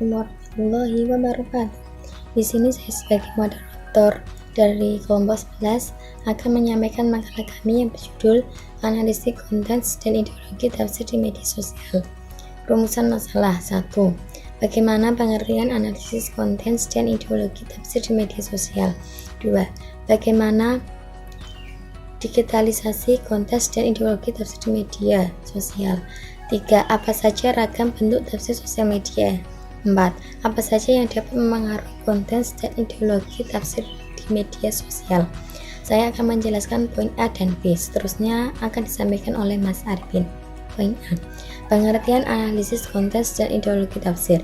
Assalamualaikum warahmatullahi wabarakatuh. Di sini saya sebagai moderator dari kelompok 11 akan menyampaikan makalah kami yang berjudul Analisis Konten dan Ideologi Tafsir di Media Sosial. Rumusan masalah 1. Bagaimana pengertian analisis konten dan ideologi tafsir di media sosial? 2. Bagaimana digitalisasi konten dan ideologi tafsir di media sosial? 3. Apa saja ragam bentuk tafsir sosial media? 4. Apa saja yang dapat memengaruhi konten dan ideologi tafsir di media sosial? Saya akan menjelaskan poin A dan B, seterusnya akan disampaikan oleh Mas Arifin. Poin A. Pengertian analisis konten dan ideologi tafsir.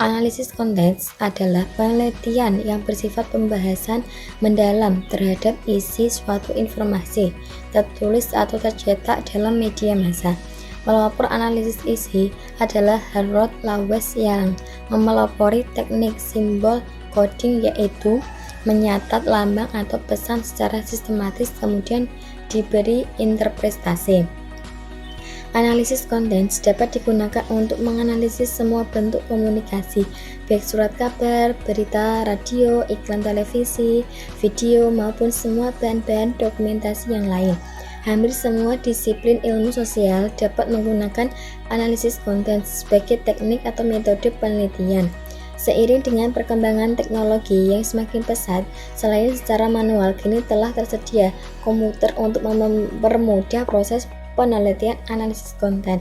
Analisis konten adalah penelitian yang bersifat pembahasan mendalam terhadap isi suatu informasi, tertulis atau tercetak dalam media massa. Pelopor analisis isi adalah Harold Lawes yang memelopori teknik simbol coding, yaitu menyatat lambang atau pesan secara sistematis kemudian diberi interpretasi. Analisis konten dapat digunakan untuk menganalisis semua bentuk komunikasi, baik surat kabar, berita, radio, iklan televisi, video, maupun semua bahan-bahan dokumentasi yang lain. Hampir semua disiplin ilmu sosial dapat menggunakan analisis konten sebagai teknik atau metode penelitian. Seiring dengan perkembangan teknologi yang semakin pesat, selain secara manual, kini telah tersedia komputer untuk mempermudah proses penelitian analisis konten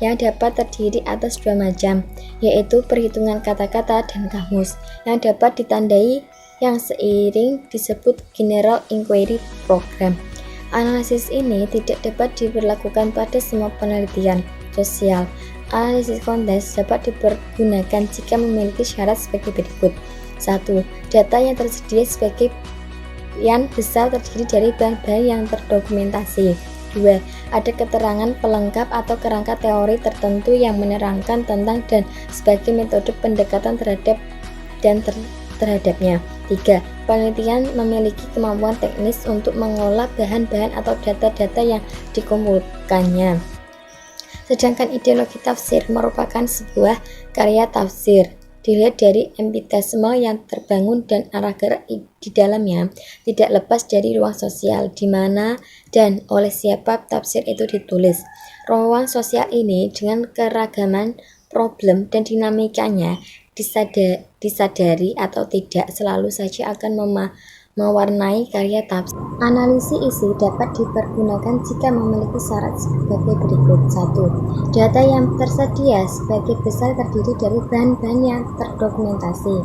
yang dapat terdiri atas dua macam, yaitu perhitungan kata-kata dan kamus, yang dapat ditandai yang seiring disebut General Inquiry Program. Analisis ini tidak dapat diberlakukan pada semua penelitian sosial. Analisis konten dapat dipergunakan jika memiliki syarat sebagai berikut. 1. Data yang tersedia sebagian besar terdiri dari bahan-bahan yang terdokumentasi. 2. Ada keterangan pelengkap atau kerangka teori tertentu yang menerangkan tentang dan sebagai metode pendekatan terhadapnya. 3. Penelitian memiliki kemampuan teknis untuk mengolah bahan-bahan atau data-data yang dikumpulkannya. Sedangkan ideologi tafsir merupakan sebuah karya tafsir, dilihat dari entitasme yang terbangun dan arah gerak di dalamnya, tidak lepas dari ruang sosial di mana dan oleh siapa tafsir itu ditulis. Ruang sosial ini dengan keragaman problem dan dinamikanya disadari atau tidak selalu saja akan mewarnai karya tafsir. Analisis isi dapat dipergunakan jika memiliki syarat sebagai berikut. 1. Data yang tersedia sebagai besar terdiri dari bahan-bahan yang terdokumentasi.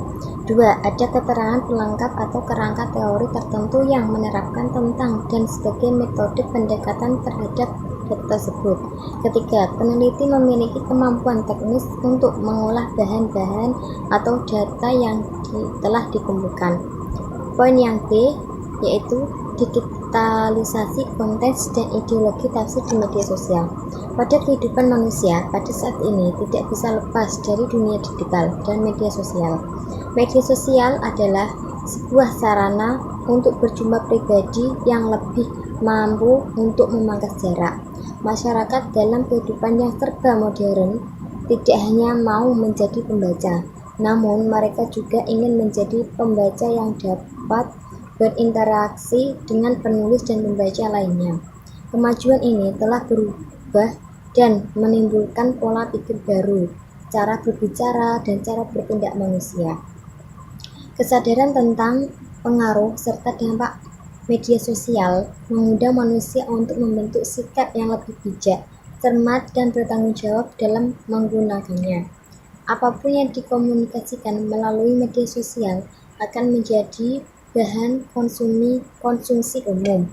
2. Ada keterangan pelengkap atau kerangka teori tertentu yang menerapkan tentang dan sebagai metode pendekatan terhadap data tersebut. Ketiga, peneliti memiliki kemampuan teknis untuk mengolah bahan-bahan atau data yang telah dikumpulkan. Poin yang B, yaitu digitalisasi konten dan ideologi tafsir di media sosial. Pada kehidupan manusia pada saat ini tidak bisa lepas dari dunia digital dan media sosial. Media sosial adalah sebuah sarana untuk berjumpa pribadi yang lebih mampu untuk memangkas jarak. Masyarakat dalam kehidupan yang serba modern tidak hanya mau menjadi pembaca, namun mereka juga ingin menjadi pembaca yang dapat berinteraksi dengan penulis dan pembaca lainnya. Kemajuan ini telah berubah dan menimbulkan pola pikir baru, cara berbicara, dan cara bertindak manusia. Kesadaran tentang pengaruh serta dampak media sosial mengundang manusia untuk membentuk sikap yang lebih bijak, cermat, dan bertanggung jawab dalam menggunakannya. Apapun yang dikomunikasikan melalui media sosial akan menjadi bahan konsumsi umum.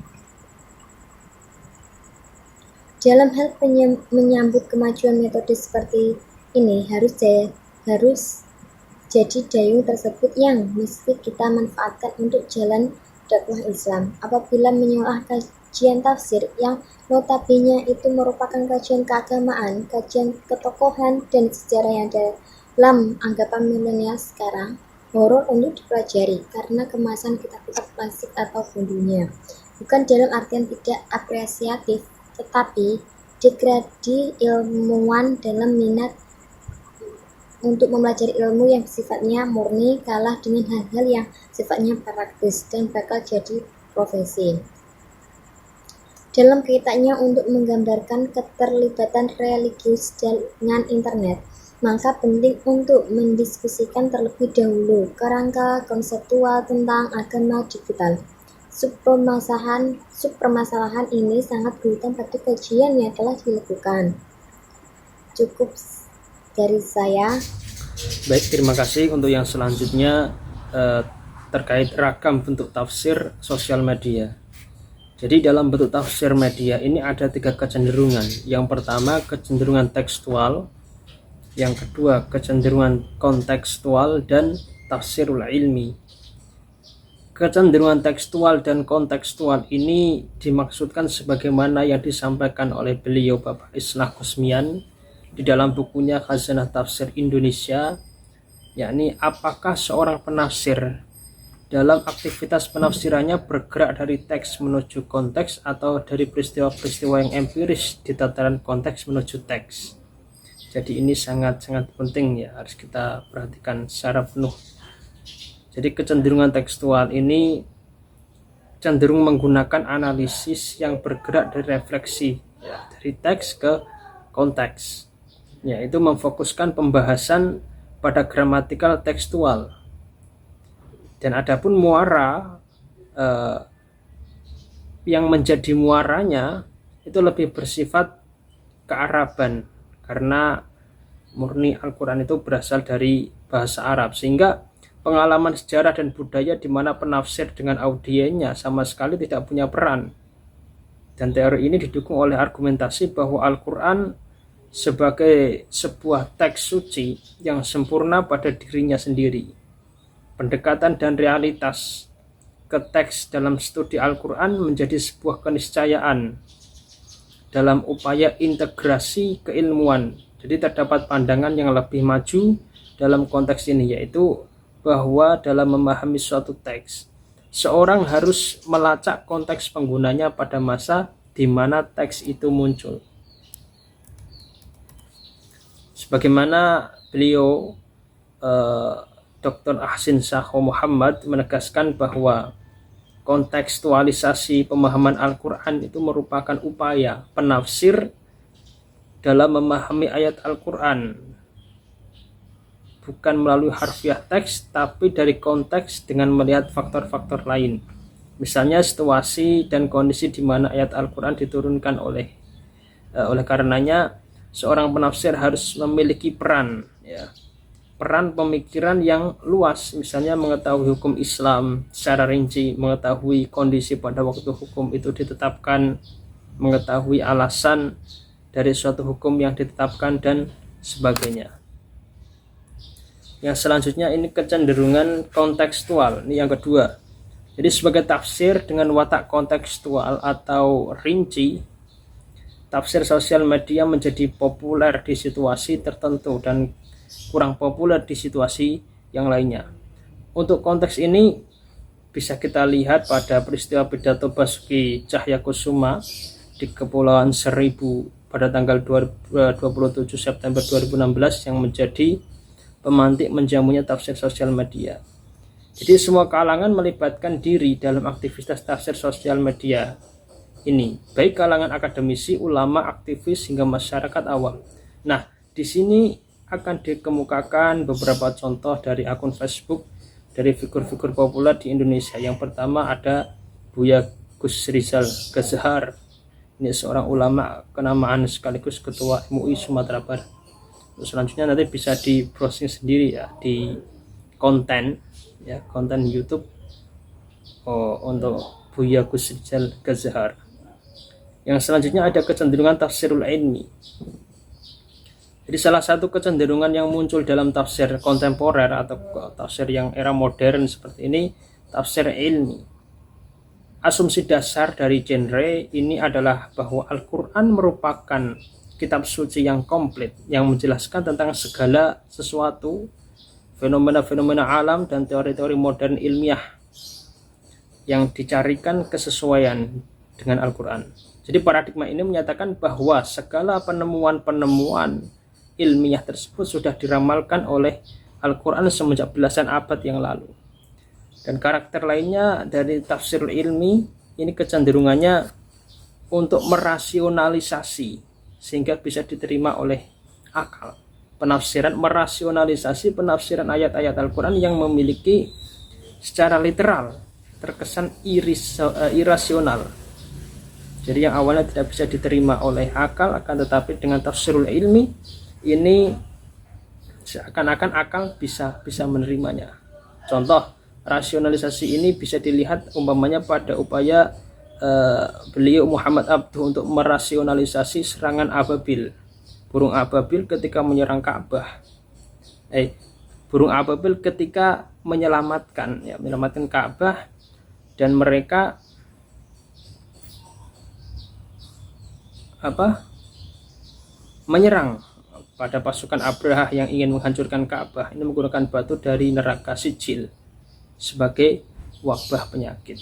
Dalam hal menyambut kemajuan metode seperti ini harus jadi dayung tersebut yang mesti kita manfaatkan untuk jalan dakwah Islam. Apabila menyoal kajian tafsir yang notabene itu merupakan kajian keagamaan, kajian ketokohan dan sejarah yang dalam anggapan milenial sekarang horor untuk dipelajari karena kemasan kitab-kitab klasik atau bundunya. Bukan dalam artian tidak apresiatif, tetapi degradi ilmuwan dalam minat untuk mempelajari ilmu yang sifatnya murni kalah dengan hal-hal yang sifatnya praktis dan bakal jadi profesi. Dalam kaitannya untuk menggambarkan keterlibatan religius dengan internet, maka penting untuk mendiskusikan terlebih dahulu kerangka konseptual tentang agama digital. Subpermasalahan ini sangat berhutang pada kajian yang telah dilakukan. Cukup dari saya. Baik, terima kasih. Untuk yang selanjutnya terkait ragam bentuk tafsir sosial media. Jadi dalam bentuk tafsir media ini ada 3 kecenderungan. Yang pertama kecenderungan tekstual, yang kedua kecenderungan kontekstual, dan tafsirul ilmi. Kecenderungan tekstual dan kontekstual ini dimaksudkan sebagaimana yang disampaikan oleh beliau Bapak Islah Kusmian di dalam bukunya Khazanah Tafsir Indonesia, yakni apakah seorang penafsir dalam aktivitas penafsirannya bergerak dari teks menuju konteks atau dari peristiwa-peristiwa yang empiris di tataran konteks menuju teks. Jadi ini sangat-sangat penting ya, harus kita perhatikan secara penuh. Jadi kecenderungan tekstual ini cenderung menggunakan analisis yang bergerak dari refleksi ya, dari teks ke konteks, yaitu memfokuskan pembahasan pada gramatikal tekstual. Dan adapun muara yang menjadi muaranya itu lebih bersifat kearaban, karena murni Al-Quran itu berasal dari bahasa Arab, sehingga pengalaman sejarah dan budaya di mana penafsir dengan audiennya sama sekali tidak punya peran. Dan teori ini didukung oleh argumentasi bahwa Al-Quran sebagai sebuah teks suci yang sempurna pada dirinya sendiri. Pendekatan dan realitas ke teks dalam studi Al-Quran menjadi sebuah keniscayaan dalam upaya integrasi keilmuan. Jadi terdapat pandangan yang lebih maju dalam konteks ini, yaitu bahwa dalam memahami suatu teks, seorang harus melacak konteks penggunanya pada masa di mana teks itu muncul. Sebagaimana beliau Dr. Ahsin Sakho Muhammad menegaskan bahwa kontekstualisasi pemahaman Al-Quran itu merupakan upaya penafsir dalam memahami ayat Al-Quran, bukan melalui harfiah teks, tapi dari konteks dengan melihat faktor-faktor lain. Misalnya situasi dan kondisi di mana ayat Al-Quran diturunkan oleh karenanya seorang penafsir harus memiliki peran ya, peran pemikiran yang luas, misalnya mengetahui hukum Islam secara rinci, mengetahui kondisi pada waktu hukum itu ditetapkan, mengetahui alasan dari suatu hukum yang ditetapkan, dan sebagainya. Yang selanjutnya ini kecenderungan kontekstual, ini yang kedua. Jadi sebagai tafsir dengan watak kontekstual atau rinci, tafsir sosial media menjadi populer di situasi tertentu dan kurang populer di situasi yang lainnya. Untuk konteks ini bisa kita lihat pada peristiwa pidato Basuki Cahyakusuma di Kepulauan Seribu pada tanggal 27 September 2016 yang menjadi pemantik menjamunya tafsir sosial media. Jadi semua kalangan melibatkan diri dalam aktivitas tafsir sosial media ini, baik kalangan akademisi, ulama, aktivis, hingga masyarakat awam. Nah, di sini akan dikemukakan beberapa contoh dari akun Facebook dari figur-figur populer di Indonesia. Yang pertama ada Buya Gus Rizal Gazhar. Ini seorang ulama kenamaan sekaligus ketua MUI Sumatera Barat. Selanjutnya nanti bisa di browsing sendiri ya di konten YouTube untuk Buya Gus Rizal Gazhar. Yang selanjutnya ada kecenderungan tafsirul ilmi. Jadi salah satu kecenderungan yang muncul dalam tafsir kontemporer atau tafsir yang era modern seperti ini, tafsir ilmi. Asumsi dasar dari genre ini adalah bahwa Al-Quran merupakan kitab suci yang komplit, yang menjelaskan tentang segala sesuatu, fenomena-fenomena alam dan teori-teori modern ilmiah yang dicarikan kesesuaian dengan Al-Quran. Jadi paradigma ini menyatakan bahwa segala penemuan-penemuan ilmiah tersebut sudah diramalkan oleh Al-Quran semenjak belasan abad yang lalu. Dan karakter lainnya dari tafsir ilmi ini kecenderungannya untuk merasionalisasi sehingga bisa diterima oleh akal. Penafsiran merasionalisasi penafsiran ayat-ayat Al-Quran yang memiliki secara literal terkesan irasional. Jadi yang awalnya tidak bisa diterima oleh akal, akan tetapi dengan tafsirul ilmi ini seakan-akan akal bisa menerimanya. Contoh rasionalisasi ini bisa dilihat umpamanya pada upaya beliau Muhammad Abduh untuk merasionalisasi serangan ababil, burung ababil ketika menyerang Ka'bah. Burung ababil ketika menyelamatkan Ka'bah, dan mereka menyerang pada pasukan Abraha yang ingin menghancurkan Ka'bah. Ini menggunakan batu dari neraka Sijil sebagai wabah penyakit.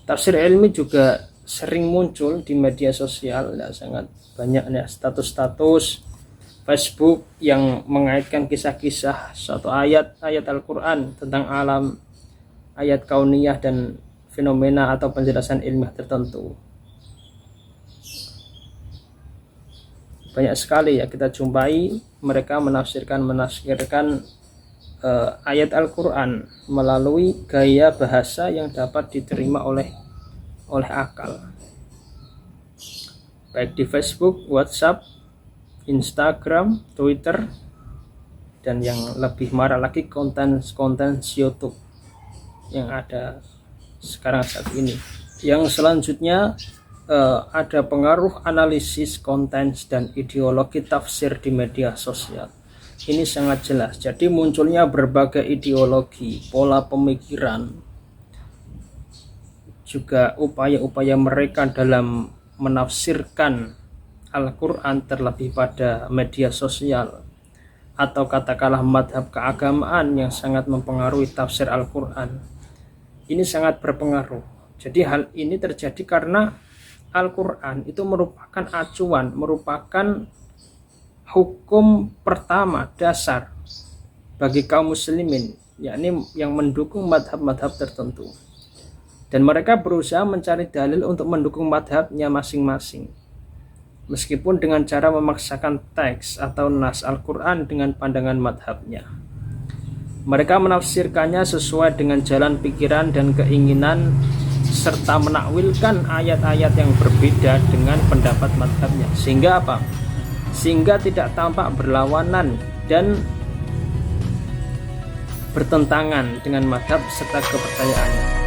Tafsir ilmi juga sering muncul di media sosial, sangat banyak status-status Facebook yang mengaitkan kisah-kisah suatu ayat Al-Quran tentang alam, ayat kauniyah dan fenomena atau penjelasan ilmiah tertentu. Banyak sekali kita jumpai mereka menafsirkan ayat Al-Quran melalui gaya bahasa yang dapat diterima oleh akal, baik di Facebook, WhatsApp, Instagram, Twitter, dan yang lebih marah lagi konten YouTube yang ada sekarang saat ini. Yang selanjutnya ada pengaruh analisis konten dan ideologi tafsir di media sosial. Ini sangat jelas. Jadi munculnya berbagai ideologi, pola pemikiran, juga upaya-upaya mereka dalam menafsirkan Al-Quran terlebih pada media sosial, atau katakanlah madhab keagamaan yang sangat mempengaruhi tafsir Al-Quran. Ini sangat berpengaruh. Jadi hal ini terjadi karena Al-Quran itu merupakan acuan, merupakan hukum pertama dasar bagi kaum muslimin, yakni yang mendukung madhab-madhab tertentu. Dan mereka berusaha mencari dalil untuk mendukung madhabnya masing-masing, meskipun dengan cara memaksakan teks atau nas Al-Quran dengan pandangan madhabnya. Mereka menafsirkannya sesuai dengan jalan pikiran dan keinginan, serta menakwilkan ayat-ayat yang berbeda dengan pendapat madhabnya, sehingga sehingga tidak tampak berlawanan dan bertentangan dengan madhab serta kepercayaannya.